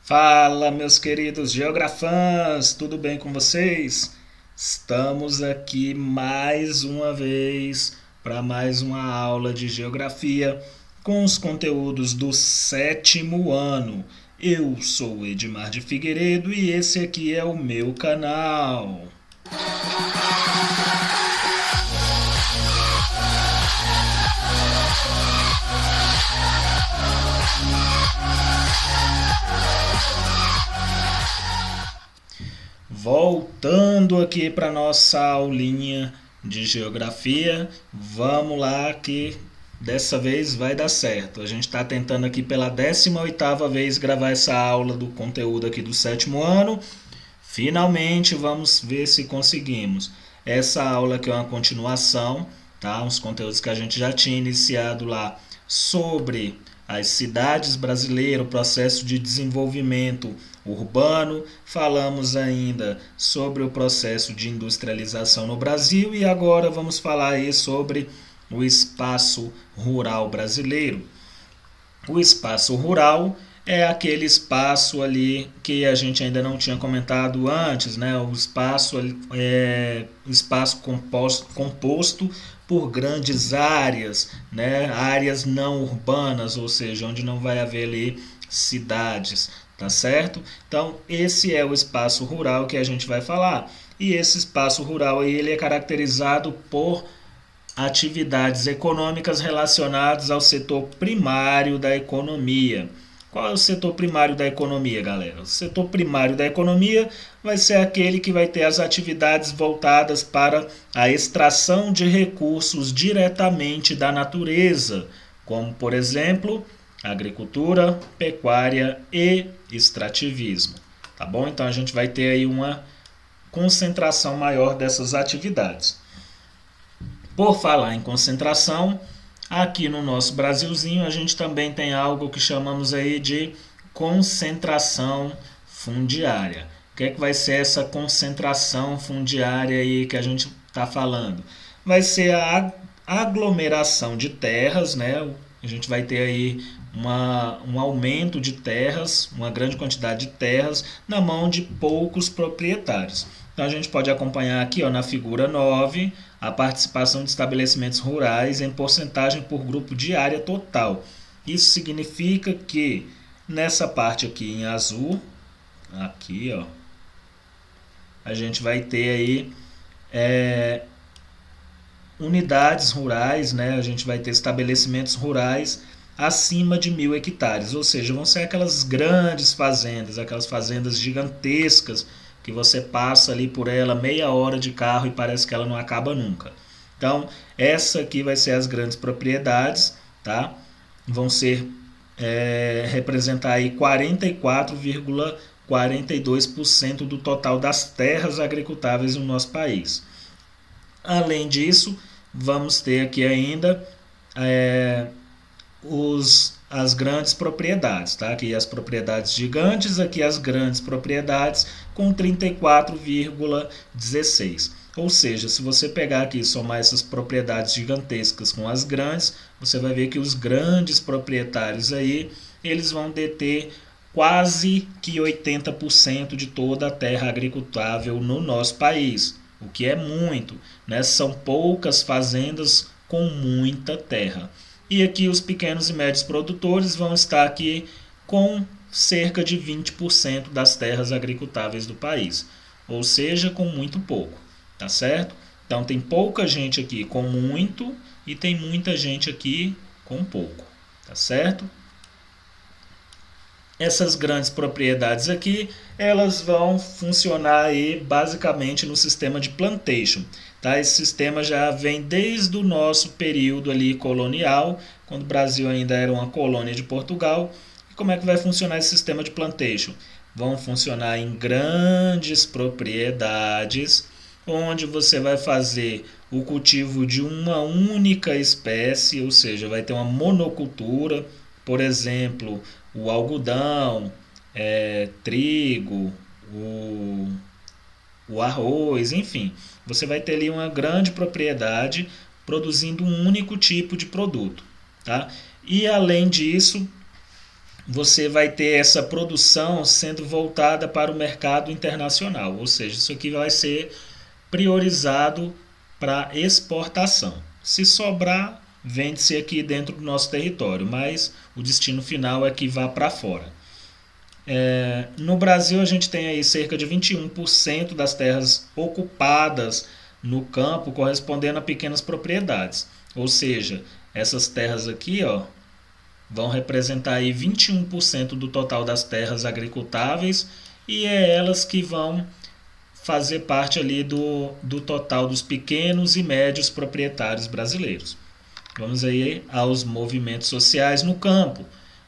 Fala, meus queridos geografãs, tudo bem com vocês? Estamos aqui mais uma vez para mais uma aula de geografia com os conteúdos do sétimo ano. Eu sou o Edmar de Figueiredo e esse aqui é o meu canal. Voltando aqui para nossa aulinha de geografia, vamos lá que dessa vez vai dar certo. A gente está tentando aqui pela 18ª vez gravar essa aula do conteúdo aqui do sétimo ano. Finalmente vamos ver se conseguimos. Essa aula aqui é uma continuação, tá? Uns conteúdos que a gente já tinha iniciado lá sobre as cidades brasileiras, o processo de desenvolvimento urbano, falamos ainda sobre o processo de industrialização no Brasil e agora vamos falar aí sobre o espaço rural brasileiro. O espaço rural é aquele espaço ali que a gente ainda não tinha comentado antes, né? O espaço é um espaço composto por grandes áreas, né? Áreas não urbanas, ou seja, onde não vai haver ali cidades, tá certo? Então, esse é o espaço rural que a gente vai falar. E esse espaço rural aí, ele é caracterizado por atividades econômicas relacionadas ao setor primário da economia. Qual é o setor primário da economia, galera? O setor primário da economia vai ser aquele que vai ter as atividades voltadas para a extração de recursos diretamente da natureza, como, por exemplo, agricultura, pecuária e extrativismo. Tá bom? Então a gente vai ter aí uma concentração maior dessas atividades. Por falar em concentração, aqui no nosso Brasilzinho a gente também tem algo que chamamos aí de concentração fundiária. O que é que vai ser essa concentração fundiária aí que a gente está falando? Vai ser a aglomeração de terras, né? A gente vai ter aí um aumento de terras, uma grande quantidade de terras na mão de poucos proprietários. Então a gente pode acompanhar aqui na figura 9 a participação de estabelecimentos rurais em porcentagem por grupo de área total. Isso significa que nessa parte aqui em azul, aqui a gente vai ter aí unidades rurais, né? A gente vai ter estabelecimentos rurais acima de 1.000 hectares, ou seja, vão ser aquelas grandes fazendas, aquelas fazendas gigantescas que você passa ali por ela meia hora de carro e parece que ela não acaba nunca. Então, essa aqui vai ser as grandes propriedades, tá? Vão ser representar aí 44,42% do total das terras agricultáveis no nosso país. Além disso, vamos ter aqui ainda as grandes propriedades, tá? Aqui as propriedades gigantes, aqui as grandes propriedades com 34,16. Ou seja, se você pegar aqui e somar essas propriedades gigantescas com as grandes, você vai ver que os grandes proprietários aí, eles vão deter quase que 80% de toda a terra agricultável no nosso país, o que é muito, né? São poucas fazendas com muita terra. E aqui os pequenos e médios produtores vão estar aqui com cerca de 20% das terras agricultáveis do país, ou seja, com muito pouco, tá certo? Então tem pouca gente aqui com muito e tem muita gente aqui com pouco, tá certo? Essas grandes propriedades aqui, elas vão funcionar aí basicamente no sistema de plantation. Tá? Esse sistema já vem desde o nosso período ali colonial, quando o Brasil ainda era uma colônia de Portugal. E como é que vai funcionar esse sistema de plantation? Vão funcionar em grandes propriedades, onde você vai fazer o cultivo de uma única espécie, ou seja, vai ter uma monocultura, por exemplo, o algodão, trigo, o arroz, enfim. Você vai ter ali uma grande propriedade produzindo um único tipo de produto. Tá? E além disso, você vai ter essa produção sendo voltada para o mercado internacional, ou seja, isso aqui vai ser priorizado para exportação. Se sobrar, vende-se aqui dentro do nosso território, mas o destino final é que vá para fora. No Brasil, a gente tem aí cerca de 21% das terras ocupadas no campo, correspondendo a pequenas propriedades. Ou seja, essas terras aqui, ó, vão representar aí 21% do total das terras agricultáveis, e é elas que vão fazer parte ali do total dos pequenos e médios proprietários brasileiros. Vamos aí aos movimentos sociais no campo.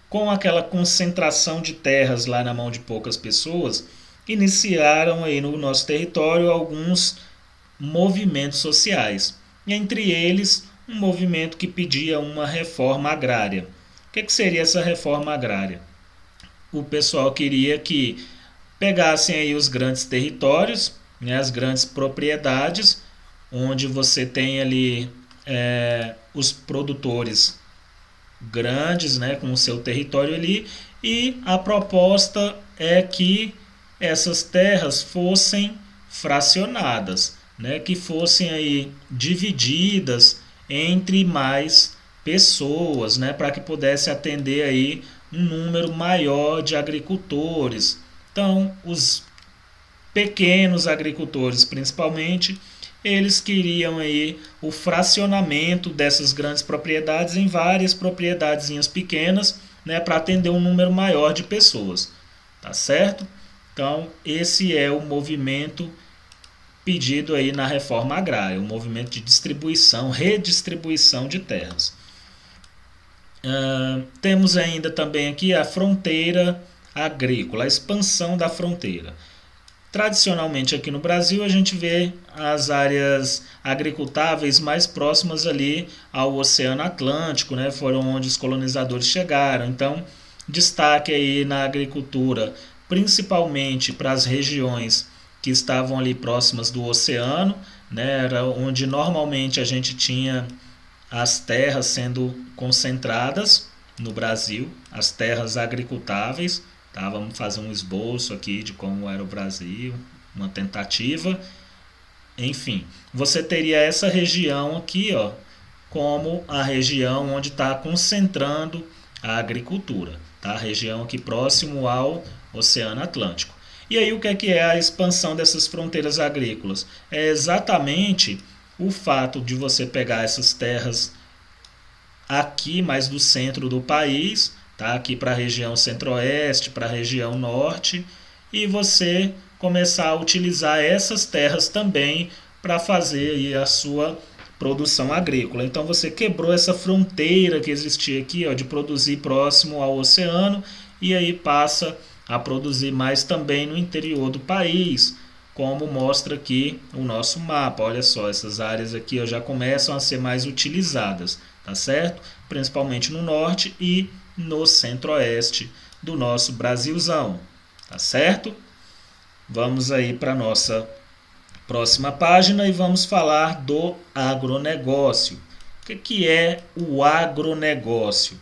Com aquela concentração de terras lá na mão de poucas pessoas, iniciaram aí no nosso território alguns movimentos sociais. Entre eles, um movimento que pedia uma reforma agrária. O que seria essa reforma agrária? O pessoal queria que pegassem aí os grandes territórios, né, as grandes propriedades, onde você tem ali os produtores grandes, né, com o seu território ali, e a proposta é que essas terras fossem fracionadas, né, que fossem aí divididas entre mais pessoas, né, para que pudesse atender aí um número maior de agricultores. Então, os pequenos agricultores, principalmente, eles queriam aí o fracionamento dessas grandes propriedades em várias propriedadezinhas pequenas, né, para atender um número maior de pessoas, tá certo? Então, esse é o movimento pedido aí na reforma agrária, o movimento de distribuição, redistribuição de terras. Temos ainda também aqui a fronteira agrícola, a expansão da fronteira. Tradicionalmente aqui no Brasil a gente vê as áreas agricultáveis mais próximas ali ao Oceano Atlântico, né? Foram onde os colonizadores chegaram. Então, destaque aí na agricultura, principalmente para as regiões que estavam ali próximas do oceano, né? Era onde normalmente a gente tinha as terras sendo concentradas no Brasil, as terras agricultáveis. Tá, vamos fazer um esboço aqui de como era o Brasil, uma tentativa. Enfim, você teria essa região aqui, ó, como a região onde está concentrando a agricultura, tá? A região aqui próximo ao Oceano Atlântico. E aí o que é a expansão dessas fronteiras agrícolas? É exatamente o fato de você pegar essas terras aqui mais do centro do país, tá? Aqui para a região centro-oeste, para a região norte, e você começar a utilizar essas terras também para fazer aí a sua produção agrícola. Então você quebrou essa fronteira que existia aqui, ó, de produzir próximo ao oceano, e aí passa a produzir mais também no interior do país, como mostra aqui o nosso mapa. Olha só, essas áreas aqui, ó, já começam a ser mais utilizadas, tá certo? Principalmente no norte e no centro-oeste do nosso Brasilzão, tá certo? Vamos aí para a nossa próxima página e vamos falar do agronegócio. O que é o agronegócio?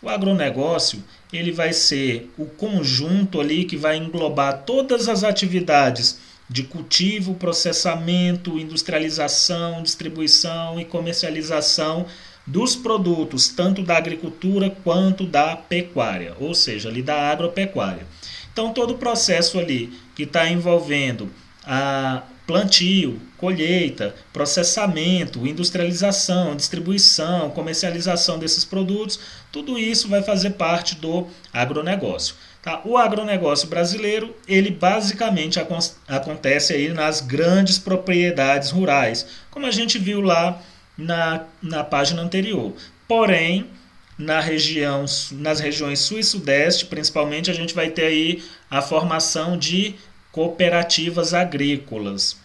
O agronegócio, ele vai ser o conjunto ali que vai englobar todas as atividades de cultivo, processamento, industrialização, distribuição e comercialização dos produtos, tanto da agricultura quanto da pecuária, ou seja, ali da agropecuária. Então, todo o processo ali que está envolvendo a plantio, colheita, processamento, industrialização, distribuição, comercialização desses produtos, tudo isso vai fazer parte do agronegócio. Tá? O agronegócio brasileiro, ele basicamente acontece aí nas grandes propriedades rurais, como a gente viu lá na página anterior. Porém, nas regiões sul e sudeste, principalmente, a gente vai ter aí a formação de cooperativas agrícolas.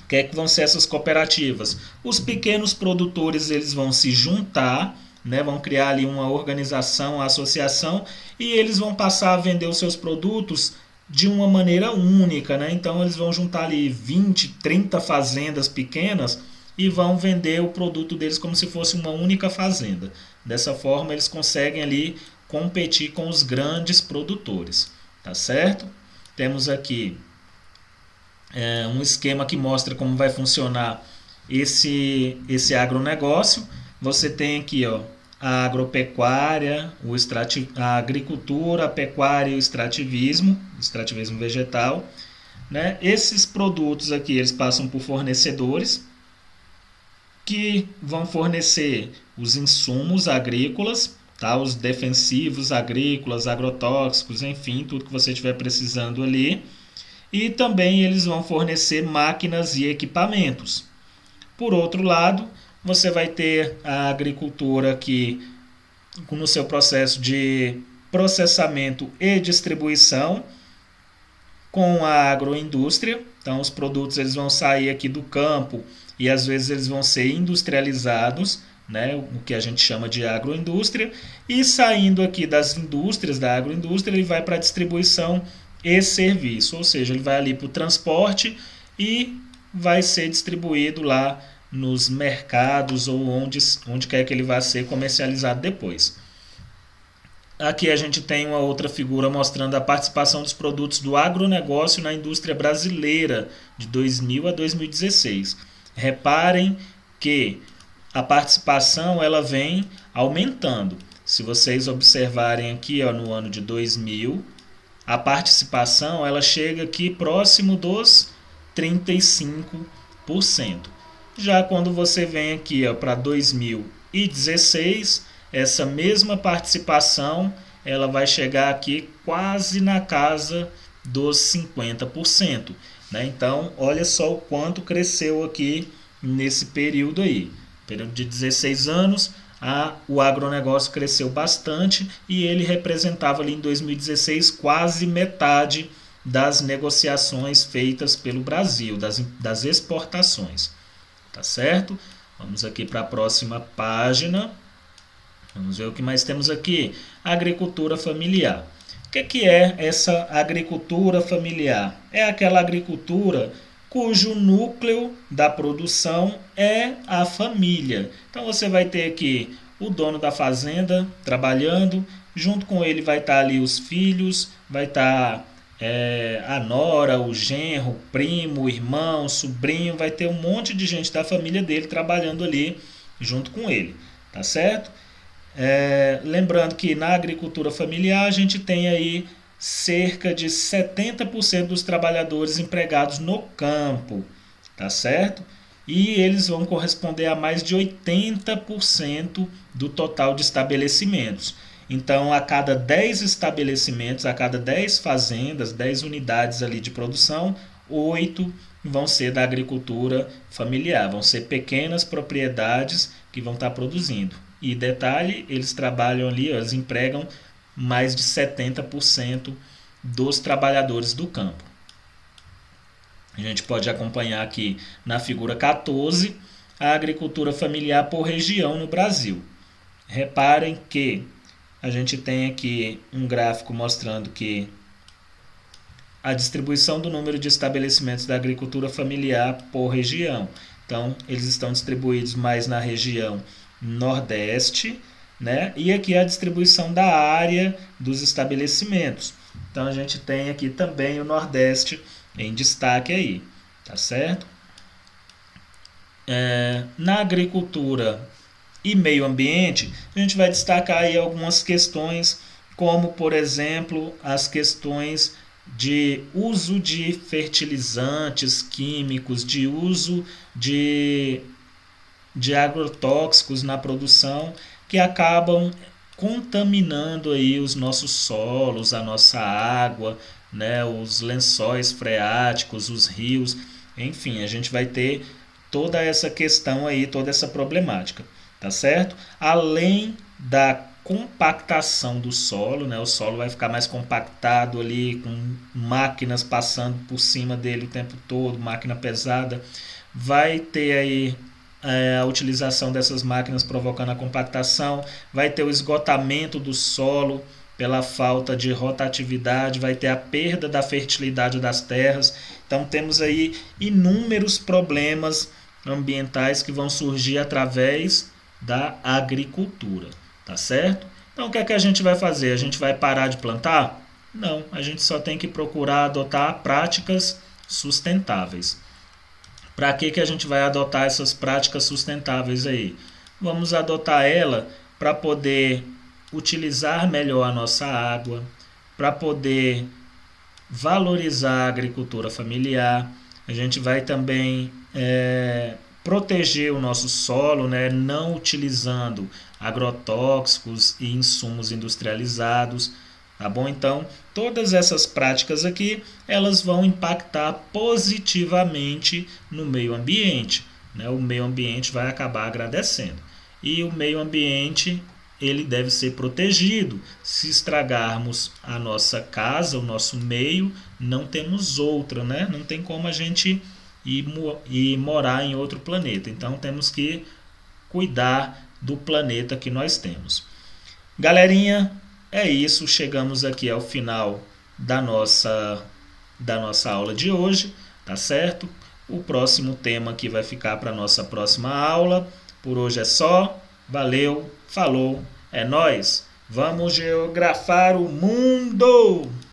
O que vão ser essas cooperativas? Os pequenos produtores, eles vão se juntar, né, vão criar ali uma organização, uma associação, e eles vão passar a vender os seus produtos de uma maneira única, né? Então eles vão juntar ali 20, 30 fazendas pequenas e vão vender o produto deles como se fosse uma única fazenda. Dessa forma eles conseguem ali competir com os grandes produtores, tá certo? Temos aqui um esquema que mostra como vai funcionar esse agronegócio. Você tem aqui, ó, a agropecuária, a agricultura, a pecuária e o extrativismo vegetal, né? Esses produtos aqui eles passam por fornecedores que vão fornecer os insumos agrícolas, tá? Os defensivos agrícolas, agrotóxicos, enfim, tudo que você estiver precisando ali. E também eles vão fornecer máquinas e equipamentos. Por outro lado, você vai ter a agricultura que, no seu processo de processamento e distribuição, com a agroindústria. Então, os produtos eles vão sair aqui do campo e às vezes eles vão ser industrializados, né, o que a gente chama de agroindústria, e saindo aqui das indústrias, da agroindústria, ele vai para a distribuição e serviço, ou seja, ele vai ali para o transporte e vai ser distribuído lá nos mercados ou onde quer que ele vá ser comercializado depois. Aqui a gente tem uma outra figura mostrando a participação dos produtos do agronegócio na indústria brasileira de 2000 a 2016. Reparem que a participação ela vem aumentando. Se vocês observarem aqui, ó, no ano de 2000, a participação ela chega aqui próximo dos 35%. Já quando você vem aqui para 2016, essa mesma participação ela vai chegar aqui quase na casa dos 50%. Né? Então, olha só o quanto cresceu aqui nesse período aí. Período de 16 anos, o agronegócio cresceu bastante e ele representava ali em 2016 quase metade das negociações feitas pelo Brasil, das exportações. Tá certo? Vamos aqui para a próxima página. Vamos ver o que mais temos aqui. Agricultura familiar. O que é essa agricultura familiar? É aquela agricultura cujo núcleo da produção é a família. Então você vai ter aqui o dono da fazenda trabalhando, junto com ele vai estar ali os filhos, vai estar a nora, o genro, o primo, o irmão, o sobrinho, vai ter um monte de gente da família dele trabalhando ali junto com ele, tá certo? Lembrando que na agricultura familiar a gente tem aí cerca de 70% dos trabalhadores empregados no campo, tá certo? E eles vão corresponder a mais de 80% do total de estabelecimentos. Então, a cada 10 estabelecimentos, a cada 10 fazendas, 10 unidades ali de produção, 8 vão ser da agricultura familiar, vão ser pequenas propriedades que vão estar produzindo. E detalhe, eles trabalham ali, eles empregam mais de 70% dos trabalhadores do campo. A gente pode acompanhar aqui na figura 14 a agricultura familiar por região no Brasil. Reparem que a gente tem aqui um gráfico mostrando que a distribuição do número de estabelecimentos da agricultura familiar por região. Então, eles estão distribuídos mais na região Nordeste, né? E aqui a distribuição da área dos estabelecimentos. Então, a gente tem aqui também o Nordeste em destaque aí, tá certo? Na agricultura e meio ambiente, a gente vai destacar aí algumas questões, como, por exemplo, as questões de uso de fertilizantes químicos, de uso de agrotóxicos na produção, que acabam contaminando aí os nossos solos, a nossa água, né, os lençóis freáticos, os rios, enfim, a gente vai ter toda essa questão aí, toda essa problemática, tá certo? Além da compactação do solo, né, o solo vai ficar mais compactado ali, com máquinas passando por cima dele o tempo todo, máquina pesada, vai ter aí a utilização dessas máquinas provocando a compactação, vai ter o esgotamento do solo pela falta de rotatividade, vai ter a perda da fertilidade das terras. Então temos aí inúmeros problemas ambientais que vão surgir através da agricultura, tá certo? Então o que é que a gente vai fazer? A gente vai parar de plantar? Não, a gente só tem que procurar adotar práticas sustentáveis. Para que a gente vai adotar essas práticas sustentáveis aí? Vamos adotar ela para poder utilizar melhor a nossa água, para poder valorizar a agricultura familiar. A gente vai também proteger o nosso solo, né, não utilizando agrotóxicos e insumos industrializados. Tá bom? Então, todas essas práticas aqui, elas vão impactar positivamente no meio ambiente, né? O meio ambiente vai acabar agradecendo. E o meio ambiente, ele deve ser protegido. Se estragarmos a nossa casa, o nosso meio, não temos outra, né? Não tem como a gente ir morar em outro planeta. Então, temos que cuidar do planeta que nós temos. Galerinha, é isso, chegamos aqui ao final da nossa aula de hoje, tá certo? O próximo tema que vai ficar para a nossa próxima aula. Por hoje é só. Valeu, falou, é nóis. Vamos geografar o mundo!